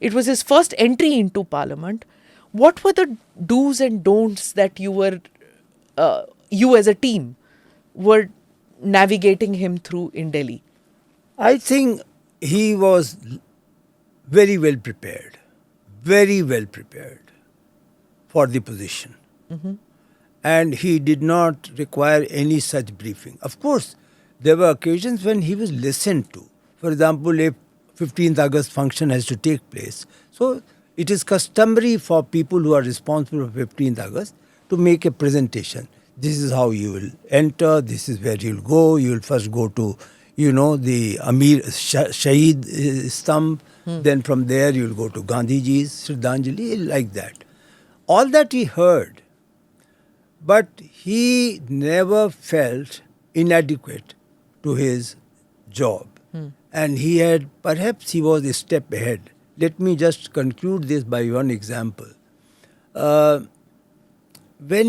It was his first entry into Parliament. What were the do's and don'ts that you as a team, were navigating him through in Delhi? I think he was very well prepared for the position. And he did not require any such briefing. Of course, there were occasions when he was listened to. For example, if 15th August function has to take place. So it is customary for people who are responsible for 15th August to make a presentation. This is how you will enter, this is where you will go. You will first go to, the Amir Shaheed Stamp. Then from there you will go to Gandhiji's Shraddhanjali, like that. All that he heard, but he never felt inadequate to his job. And perhaps he was a step ahead. Let me just conclude this by one example. When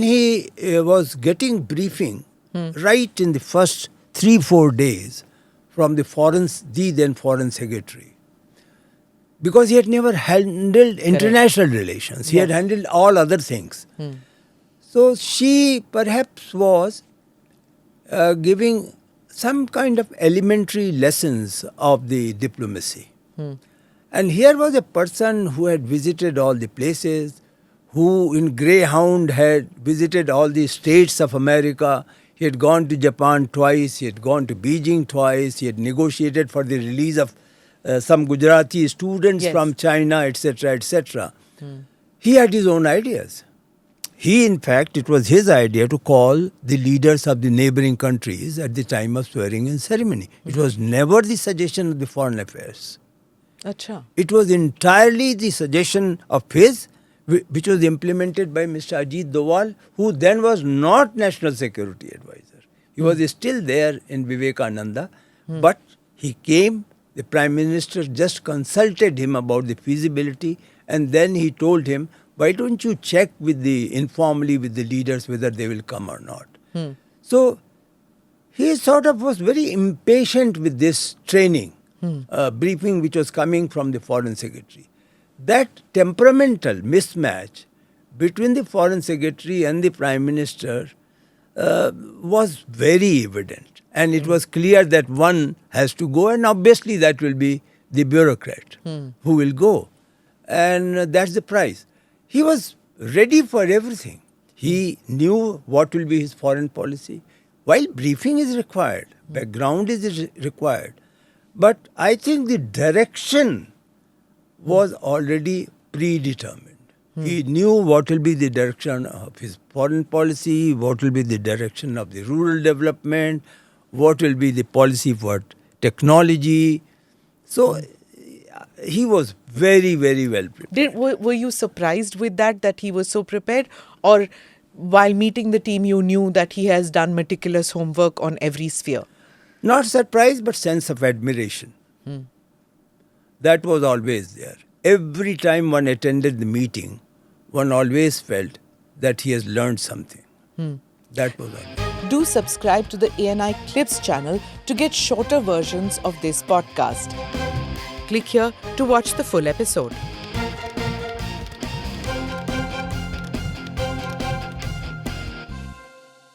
he was getting briefing, right in the first 3-4 days from the then foreign secretary, because he had never handled international relations. He had handled all other things. So she perhaps was giving some kind of elementary lessons of the diplomacy. And here was a person who had visited all the places, who in Greyhound had visited all the states of America. He had gone to Japan twice, he had gone to Beijing twice, he had negotiated for the release of some Gujarati students from China, etc., etc. He had his own ideas. In fact, it was his idea to call the leaders of the neighboring countries at the time of swearing-in ceremony. It was never the suggestion of the Foreign Affairs. Achha. It was entirely the suggestion of his, which was implemented by Mr. Ajit Doval, who then was not National Security Advisor. He was still there in Vivekananda, but he came, the Prime Minister just consulted him about the feasibility, and then he told him, why don't you check informally with the leaders whether they will come or not. So he sort of was very impatient with this training, briefing which was coming from the Foreign Secretary. That temperamental mismatch between the Foreign Secretary and the Prime Minister was very evident. And it was clear that one has to go, and obviously that will be the bureaucrat who will go. And that's the price. He was ready for everything. He knew what will be his foreign policy. While briefing is required, background is required, but I think the direction was already predetermined. He knew what will be the direction of his foreign policy, what will be the direction of the rural development, what will be the policy for technology. So he was very, very well prepared. Were you surprised with that he was so prepared? Or while meeting the team, you knew that he has done meticulous homework on every sphere? Not surprise, but sense of admiration. That was always there. Every time one attended the meeting, one always felt that he has learned something. That was all. Do subscribe to the ANI Clips channel to get shorter versions of this podcast. Click here to watch the full episode.